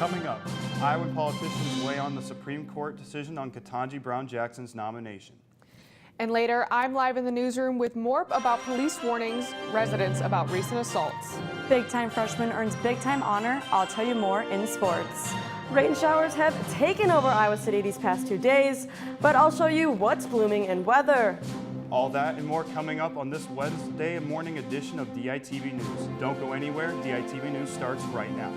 Coming up, Iowa politicians weigh on the Supreme Court decision on Ketanji Brown Jackson's nomination. And later, I'm live in the newsroom with more about police warnings, residents about recent assaults. Big-time freshman earns big-time honor. I'll tell you more in sports. Rain showers have taken over Iowa City these past 2 days, but I'll show you what's blooming in weather. All that and more coming up on this Wednesday morning edition of DITV News. Don't go anywhere. DITV News starts right now.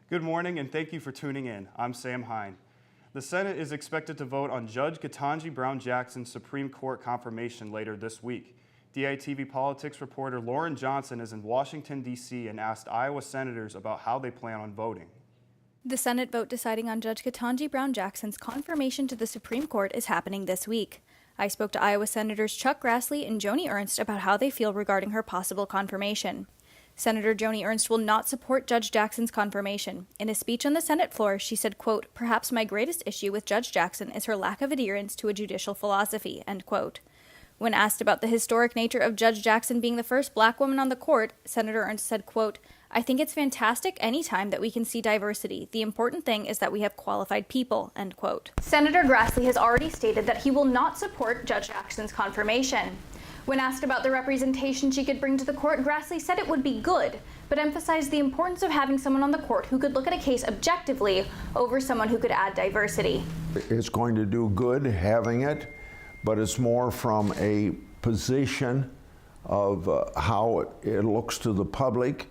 Good morning and thank you for tuning in. I'm Sam Hine. The Senate is expected to vote on Judge Ketanji Brown Jackson's Supreme Court confirmation later this week. DITV politics reporter Lauren Johnson is in Washington, D.C. and asked Iowa senators about how they plan on voting. The Senate vote deciding on Judge Ketanji Brown Jackson's confirmation to the Supreme Court is happening this week. I spoke to Iowa Senators Chuck Grassley and Joni Ernst about how they feel regarding her possible confirmation. Senator Joni Ernst will not support Judge Jackson's confirmation. In a speech on the Senate floor, she said, quote, "Perhaps my greatest issue with Judge Jackson is her lack of adherence to a judicial philosophy," end quote. When asked about the historic nature of Judge Jackson being the first black woman on the court, Senator Ernst said, quote, "I think it's fantastic any time that we can see diversity. The important thing is that we have qualified people," end quote. Senator Grassley has already stated that he will not support Judge Jackson's confirmation. When asked about the representation she could bring to the court, Grassley said it would be good, but emphasized the importance of having someone on the court who could look at a case objectively over someone who could add diversity. It's going to do good having it, but it's more from a position of how it looks to the public,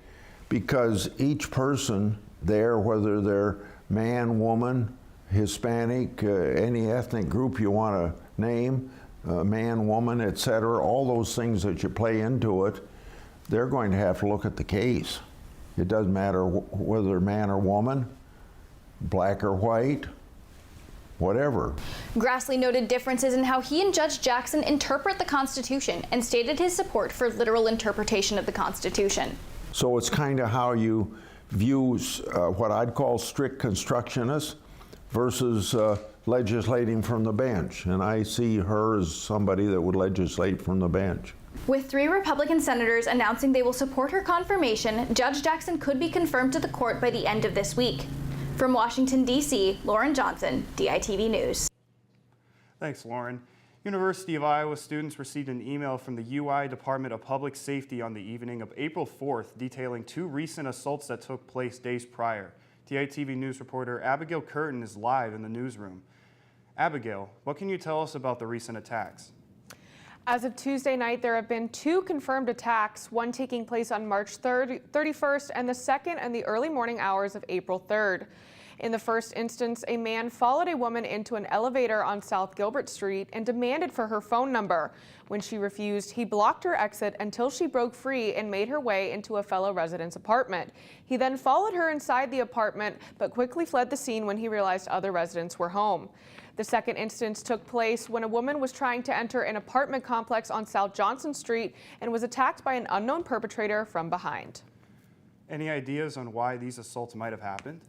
because each person there, whether they're man, woman, Hispanic, any ethnic group you want to name, man, woman, etc., all those things that you play into it, they're going to have to look at the case. It doesn't matter whether they're man or woman, black or white, whatever. Grassley noted differences in how he and Judge Jackson interpret the Constitution and stated his support for literal interpretation of the Constitution. So it's kind of how you view what I'd call strict constructionists versus legislating from the bench, and I see her as somebody that would legislate from the bench. With 3 Republican senators announcing they will support her confirmation, Judge Jackson could be confirmed to the court by the end of this week. From Washington, D.C., Lauren Johnson, DITV News. Thanks, Lauren. University of Iowa students received an email from the UI Department of Public Safety on the evening of April 4th detailing 2 recent assaults that took place days prior. DITV News reporter Abigail Curtin is live in the newsroom. Abigail, what can you tell us about the recent attacks? As of Tuesday night, there have been 2 confirmed attacks, one taking place on March 31st and the second in the early morning hours of April 3rd. In the first instance, a man followed a woman into an elevator on South Gilbert Street and demanded for her phone number. When she refused, he blocked her exit until she broke free and made her way into a fellow resident's apartment. He then followed her inside the apartment, but quickly fled the scene when he realized other residents were home. The second instance took place when a woman was trying to enter an apartment complex on South Johnson Street and was attacked by an unknown perpetrator from behind. Any ideas on why these assaults might have happened?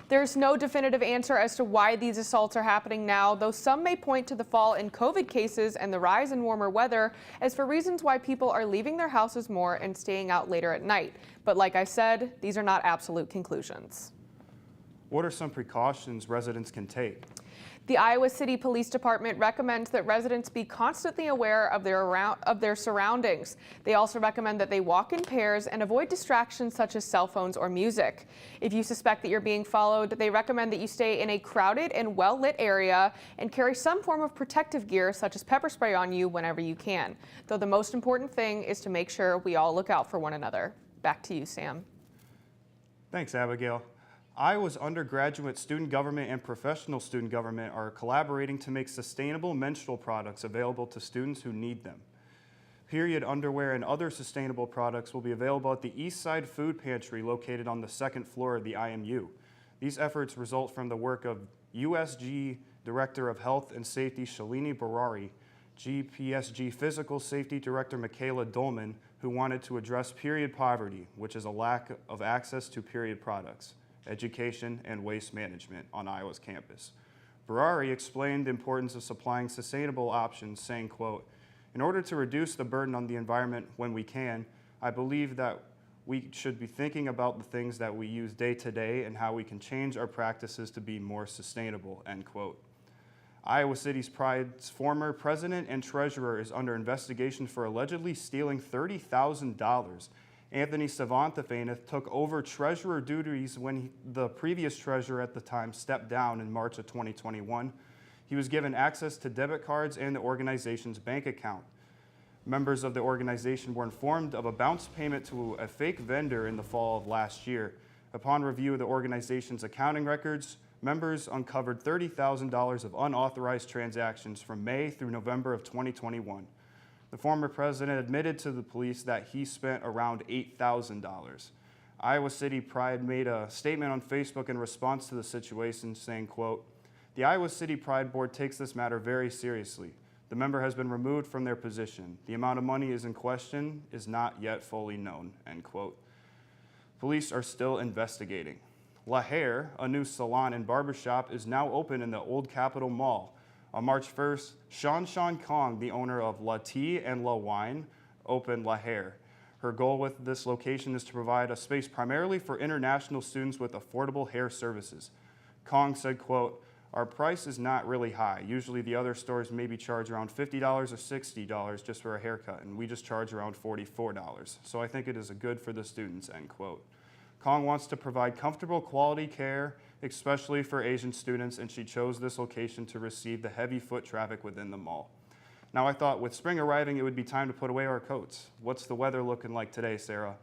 There's no definitive answer as to why these assaults are happening now, though some may point to the fall in COVID cases and the rise in warmer weather as for reasons why people are leaving their houses more and staying out later at night. But like I said, these are not absolute conclusions. What are some precautions residents can take? The Iowa City Police Department recommends that residents be constantly aware of their surroundings. They also recommend that they walk in pairs and avoid distractions such as cell phones or music. If you suspect that you're being followed, they recommend that you stay in a crowded and well-lit area and carry some form of protective gear such as pepper spray on you whenever you can. Though the most important thing is to make sure we all look out for one another. Back to you, Sam. Thanks, Abigail. Iowa's undergraduate student government and professional student government are collaborating to make sustainable menstrual products available to students who need them. Period underwear and other sustainable products will be available at the East Side Food Pantry located on the 2nd floor of the IMU. These efforts result from the work of USG Director of Health and Safety Shalini Barari, GPSG Physical Safety Director Michaela Dolman, who wanted to address period poverty, which is a lack of access to period products, education, and waste management on Iowa's campus. Ferrari explained the importance of supplying sustainable options, saying, quote, "In order to reduce the burden on the environment when we can, I believe that we should be thinking about the things that we use day to day and how we can change our practices to be more sustainable," end quote. Iowa City's Pride's former president and treasurer is under investigation for allegedly stealing $30,000. Anthony Savanthafane took over treasurer duties when the previous treasurer at the time stepped down in March of 2021. He was given access to debit cards and the organization's bank account. Members of the organization were informed of a bounce payment to a fake vendor in the fall of last year. Upon review of the organization's accounting records, members uncovered $30,000 of unauthorized transactions from May through November of 2021. The former president admitted to the police that he spent around $8,000. Iowa City Pride made a statement on Facebook in response to the situation, saying, quote, "The Iowa City Pride Board takes this matter very seriously. The member has been removed from their position. The amount of money is in question is not yet fully known," end quote. Police are still investigating. La Hair, a new salon and barbershop, is now open in the Old Capitol Mall. On March 1st, Sean Kong, the owner of La Tea and La Wine, opened La Hair. Her goal with this location is to provide a space primarily for international students with affordable hair services. Kong said, quote, "Our price is not really high. Usually the other stores maybe charge around $50 or $60 just for a haircut, and we just charge around $44. So I think it is good for the students," end quote. Kong wants to provide comfortable quality care, especially for Asian students, and she chose this location to receive the heavy foot traffic within the mall. Now I thought with spring arriving, it would be time to put away our coats. What's the weather looking like today, Sarah?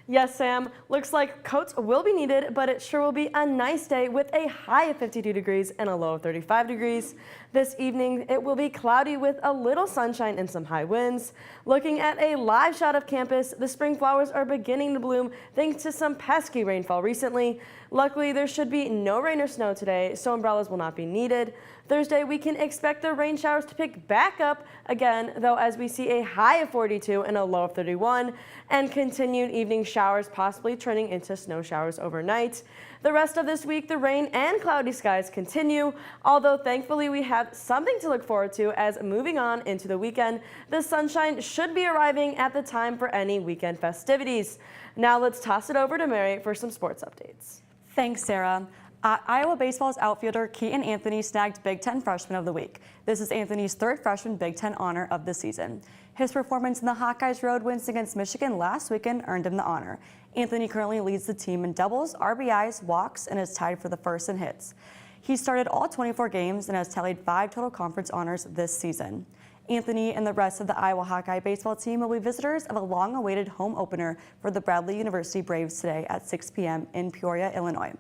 Yes, Sam. Looks like coats will be needed, but it sure will be a nice day with a high of 52 degrees and a low of 35 degrees. This evening, it will be cloudy with a little sunshine and some high winds. Looking at a live shot of campus, the spring flowers are beginning to bloom thanks to some pesky rainfall recently. Luckily, there should be no rain or snow today, so umbrellas will not be needed. Thursday, we can expect the rain showers to pick back up again, though, as we see a high of 42 and a low of 31, and continued evening showers possibly turning into snow showers overnight. The rest of this week, the rain and cloudy skies continue, although thankfully we have something to look forward to as moving on into the weekend, the sunshine should be arriving at the time for any weekend festivities. Now let's toss it over to Mary for some sports updates. Thanks, Sarah. Iowa baseball's outfielder Keaton Anthony snagged Big Ten Freshman of the Week. This is Anthony's third freshman Big Ten honor of the season. His performance in the Hawkeyes' road wins against Michigan last weekend earned him the honor. Anthony currently leads the team in doubles, RBIs, walks, and is tied for the first in hits. He started all 24 games and has tallied 5 total conference honors this season. Anthony and the rest of the Iowa Hawkeye baseball team will be visitors of a long-awaited home opener for the Bradley University Braves today at 6 p.m. in Peoria, Illinois.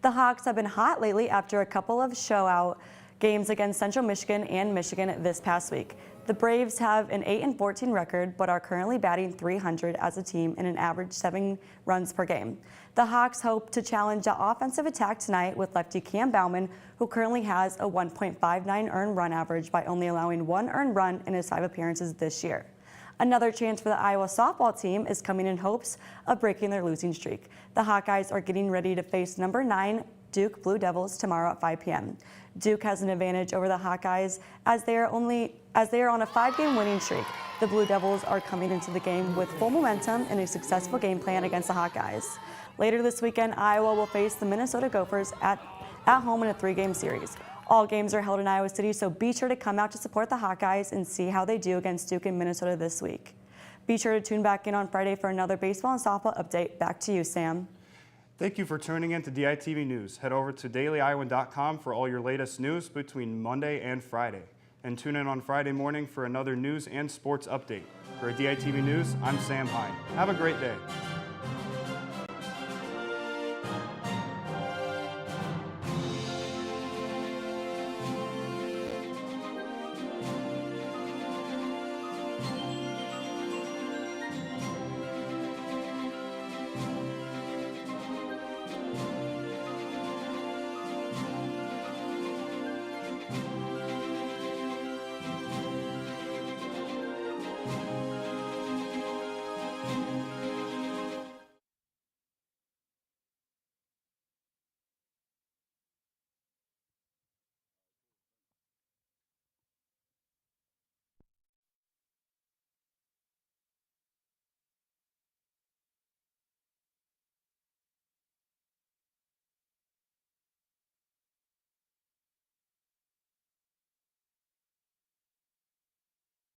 The Hawks have been hot lately after a couple of show-out games against Central Michigan and Michigan this past week. The Braves have an 8-14 record, but are currently batting .300 as a team and an average 7 runs per game. The Hawks hope to challenge the offensive attack tonight with lefty Cam Bauman, who currently has a 1.59 earned run average by only allowing 1 earned run in his 5 appearances this year. Another chance for the Iowa softball team is coming in hopes of breaking their losing streak. The Hawkeyes are getting ready to face number 9 Duke Blue Devils tomorrow at 5 p.m. Duke has an advantage over the Hawkeyes as they are on a 5-game winning streak. The Blue Devils are coming into the game with full momentum and a successful game plan against the Hawkeyes. Later this weekend, Iowa will face the Minnesota Gophers at home in a 3-game series. All games are held in Iowa City, so be sure to come out to support the Hawkeyes and see how they do against Duke in Minnesota this week. Be sure to tune back in on Friday for another baseball and softball update. Back to you, Sam. Thank you for tuning in to DITV News. Head over to dailyiowan.com for all your latest news between Monday and Friday. And tune in on Friday morning for another news and sports update. For DITV News, I'm Sam Hine. Have a great day.